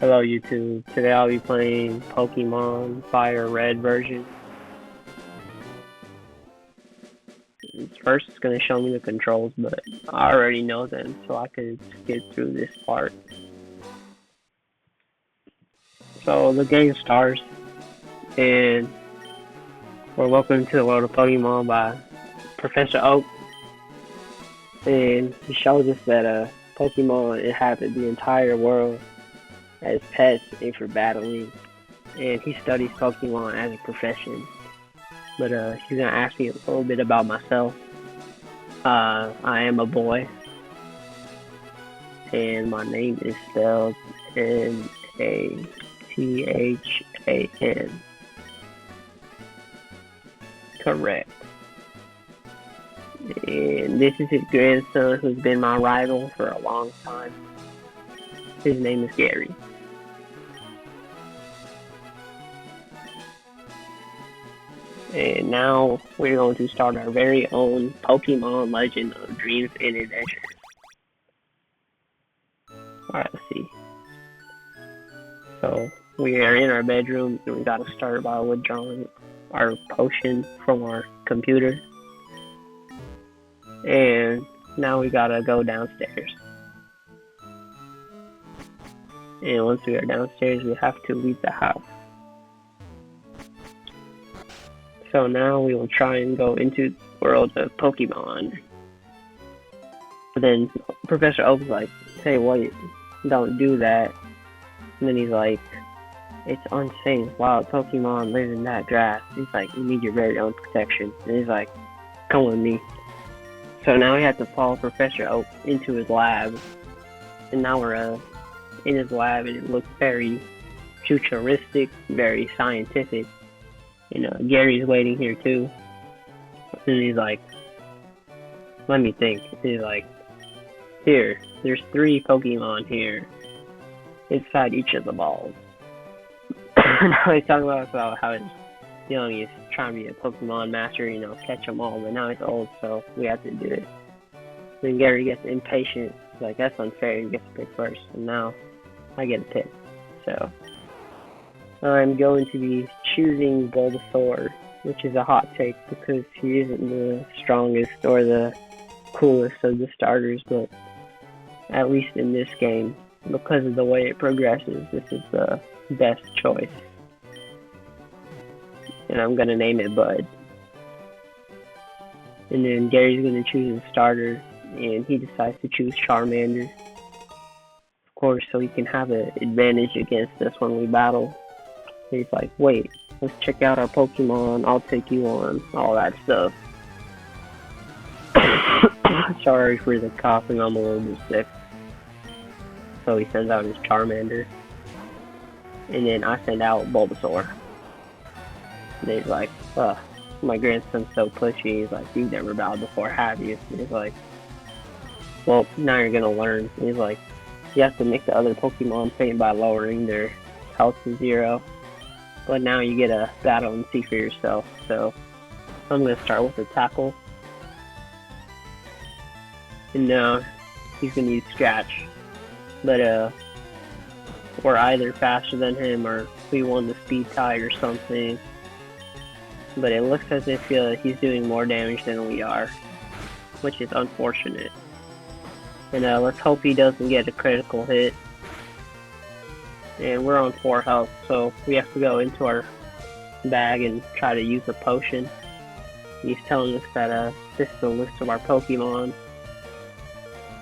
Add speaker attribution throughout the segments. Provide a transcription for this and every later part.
Speaker 1: Hello YouTube, today I'll be playing Pokemon FireRed version. First it's going to show me the controls, but I already know them, so I can skip through this part. So the game starts, and we're welcome to the world of Pokemon by Professor Oak. And he shows us that Pokemon inhabit the entire world as pets and for battling, and he studies Pokemon as a profession. But he's gonna ask me a little bit about myself. I am a boy, and my name is spelled Nathan. Correct. And this is his grandson, who's been my rival for a long time. His name is Gary. And now we're going to start our very own Pokemon Legend of Dreams and Adventures. Alright, let's see. So, we are in our bedroom, and we got to start by withdrawing our potion from our computer. And now we gotta go downstairs. And once we are downstairs, we have to leave the house. So now we will try and go into the world of Pokemon. But then Professor Oak's like, hey, wait, don't do that. And then he's like, it's unsafe. Wild Pokemon live in that grass. He's like, you need your very own protection. And he's like, come with me. So now we have to follow Professor Oak into his lab. And now we're in his lab, and it looks very futuristic, very scientific. And Gary's waiting here too. And he's like, let me think. He's like, here, there's 3 Pokemon here inside each of the balls. Now he's talking about how he's trying to be a Pokemon master, catch them all, but now he's old, so we have to do it. Then Gary gets impatient. He's like, that's unfair, he gets to pick first, and now I get to pick. So I'm going to be choosing Bulbasaur, which is a hot take because he isn't the strongest or the coolest of the starters, but at least in this game, because of the way it progresses, this is the best choice. And I'm going to name it Bud. And then Gary's going to choose a starter, and he decides to choose Charmander. Of course, so he can have an advantage against us when we battle. He's like, wait, let's check out our Pokemon, I'll take you on, all that stuff. Sorry for the coughing, I'm a little bit sick. So he sends out his Charmander. And then I send out Bulbasaur. And he's like, my grandson's so pushy. He's like, you've never battled before, have you? And he's like, well, now you're gonna learn. And he's like, you have to make the other Pokemon faint by lowering their health to 0. But now you get a battle and see for yourself. So I'm gonna start with the tackle. And now he's gonna use Scratch. But we're either faster than him or we won the speed tie or something. But it looks as if he's doing more damage than we are, which is unfortunate. And let's hope he doesn't get a critical hit. And we're on 4 health, so we have to go into our bag and try to use a potion. He's telling us that this is a list of our Pokemon,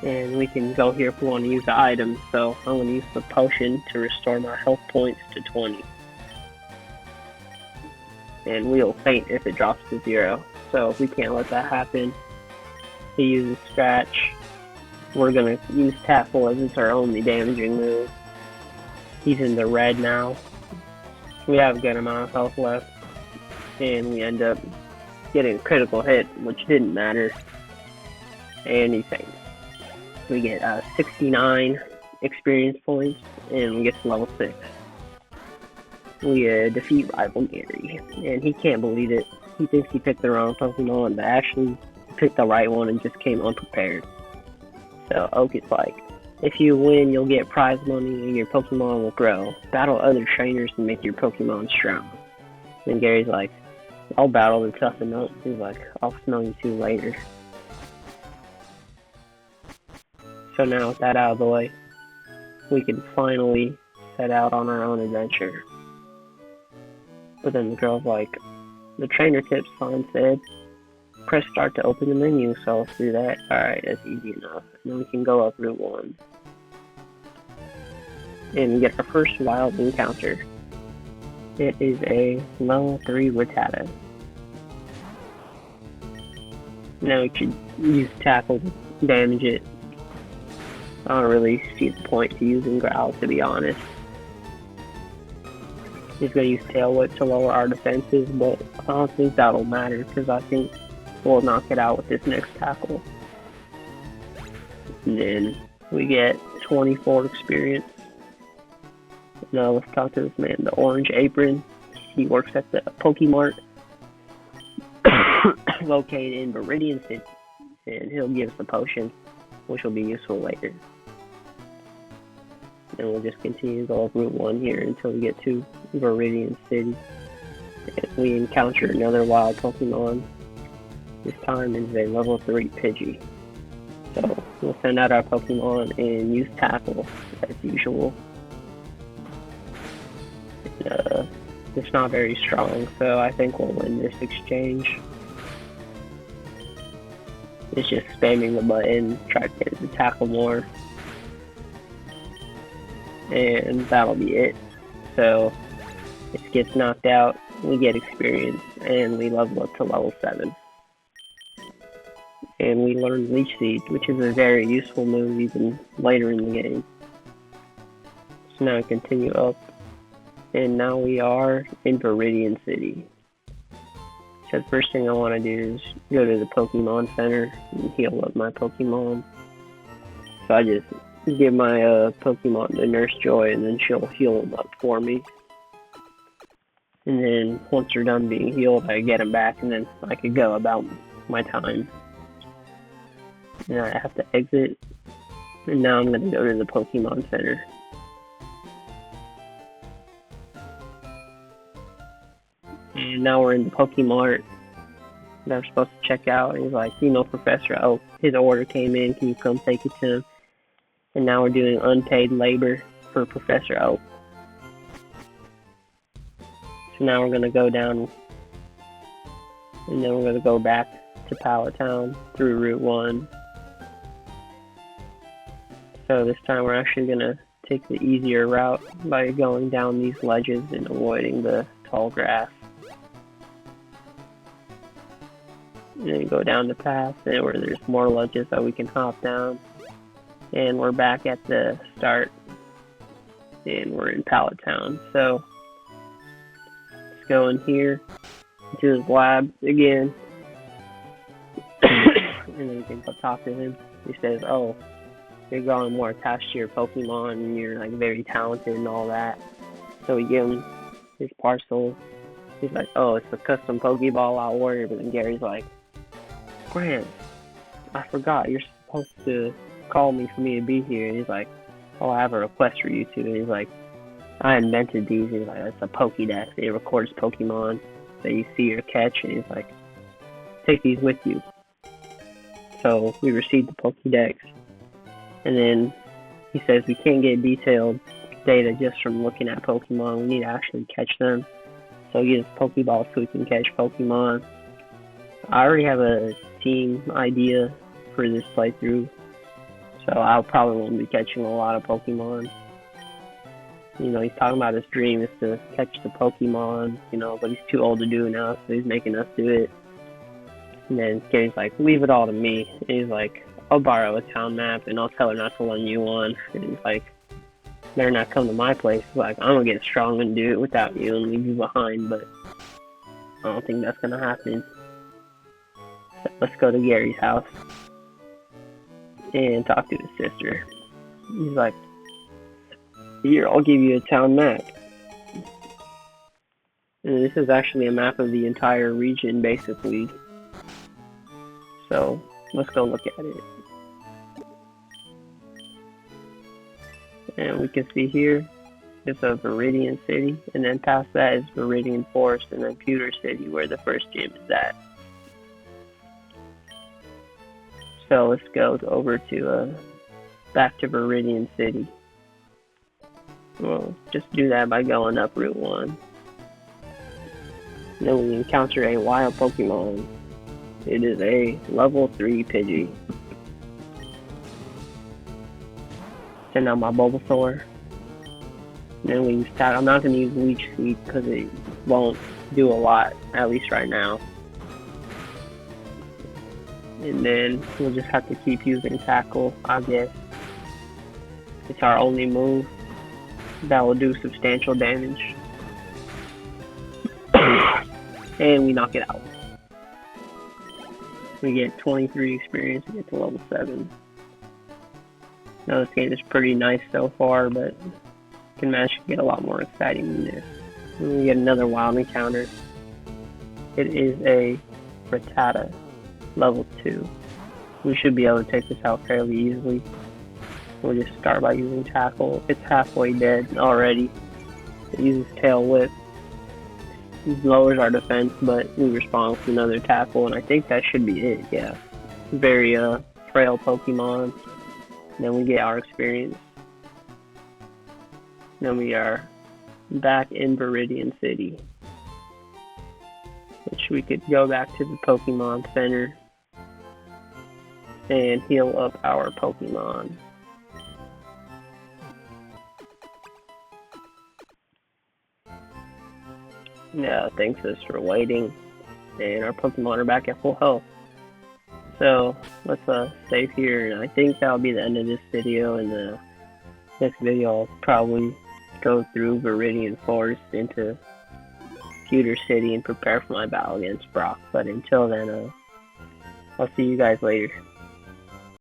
Speaker 1: and we can go here if we want to use the item. So I'm going to use the potion to restore my health points to 20. And we'll faint if it drops to 0, so we can't let that happen. He uses Scratch. We're going to use Tackle as it's our only damaging move. He's in the red now. We have a good amount of health left, and we end up getting a critical hit, which didn't matter. And he faints. We get 69 experience points, and we get to level 6. We defeat rival Gary, and he can't believe it. He thinks he picked the wrong Pokemon, but actually he picked the right one and just came unprepared. So Oak is like, If you win, you'll get prize money and your Pokemon will grow. Battle other trainers to make your Pokemon strong. And Gary's like, I'll battle to toughen up. He's like, I'll smell you two later. So now with that out of the way, we can finally set out on our own adventure. But then the girl's like, the trainer tips sign said, press start to open the menu, so let's do that. Alright, that's easy enough. And then we can go up Route 1. And get our first wild encounter. It is a level 3 Rattata. Now we should use tackle to damage it. I don't really see the point to using growl, to be honest. He's gonna use tail whip to lower our defenses, but I don't think that'll matter because I think we'll knock it out with this next tackle. And then we get 24 experience. Now let's talk to this man, the Orange Apron. He works at the Pokemart located in Viridian City, and he'll give us a potion, which will be useful later. And we'll just continue to go up Route 1 here until we get to Viridian City. And we encounter another wild Pokemon. This time is a level 3 Pidgey. So we'll send out our Pokemon and use tackle as usual. It's not very strong, so I think we'll win this exchange. It's just spamming the button, try to get it to tackle more. And that'll be it. So if it gets knocked out, we get experience and we level up to level 7. And we learn Leech Seed, which is a very useful move even later in the game. So now we continue up. And now we are in Viridian City. So the first thing I want to do is go to the Pokemon Center and heal up my Pokemon. So I just give my Pokemon to Nurse Joy and then she'll heal them up for me. And then once they're done being healed, I get them back and then I could go about my time. And I have to exit. And now I'm going to go to the Pokemon Center. And now we're in the Pokemart that we're supposed to check out. He's like, you know, Professor Oak, his order came in, can you come take it to him? And now we're doing unpaid labor for Professor Oak. So now we're going to go down, and then we're going to go back to Pallet Town through Route 1. So this time we're actually going to take the easier route by going down these ledges and avoiding the tall grass. And then go down the path and where there's more ledges that we can hop down. And we're back at the start. And we're in Pallet Town. So let's go in here to his lab again. And then we can go talk to him. He says, oh, you're growing more attached to your Pokemon and you're like very talented and all that. So we give him his parcel. He's like, oh, it's a custom Pokeball I'll order. But then Gary's like, Grant, I forgot, you're supposed to call me for me to be here. And he's like, oh, I have a request for you two. And he's like, I invented these. He's like, it's a Pokédex. It records Pokemon that you see or catch. And he's like, take these with you. So we received the Pokédex. And then he says we can't get detailed data just from looking at Pokemon. We need to actually catch them. So he gives Pokeballs so we can catch Pokemon. I already have a team idea for this playthrough, so I'll probably won't be catching a lot of Pokemon. You know, he's talking about his dream is to catch the Pokemon, you know, but he's too old to do it now, so he's making us do it. And then Gary's like, leave it all to me. And he's like, I'll borrow a town map and I'll tell her not to lend you one. And he's like, better not come to my place. He's like, I'm gonna get strong and do it without you and leave you behind, but I don't think that's gonna happen. So let's go to Gary's house and talk to his sister. He's like, here, I'll give you a town map. And this is actually a map of the entire region, basically. So let's go look at it. And we can see here, it's a Viridian City, and then past that is Viridian Forest, and then Pewter City, where the first gym is at. So let's go over to back to Viridian City. We'll just do that by going up Route 1. Then we encounter a wild Pokemon. It is a level 3 Pidgey. Send out my Bulbasaur. Then we use Tackle. I'm not going to use Leech Seed because it won't do a lot, at least right now. And then we'll just have to keep using Tackle, I guess. It's our only move that will do substantial damage. And we knock it out. We get 23 experience to get to level 7. Now this game is pretty nice so far, but can manage to get a lot more exciting than this. And we get another wild encounter. It is a Rattata, level 2. We should be able to take this out fairly easily. We'll just start by using Tackle. It's halfway dead already. It uses Tail Whip. It lowers our defense, but we respond with another Tackle, and I think that should be it, yeah. Very frail Pokemon. Then we get our experience. Then we are back in Viridian City, which we could go back to the Pokemon Center and heal up our Pokemon. Yeah, thanks us for waiting, and our Pokemon are back at full health. So let's save here, and I think that'll be the end of this video. In the next video, I'll probably go through Viridian Forest into Pewter City and prepare for my battle against Brock. But until then, I'll see you guys later.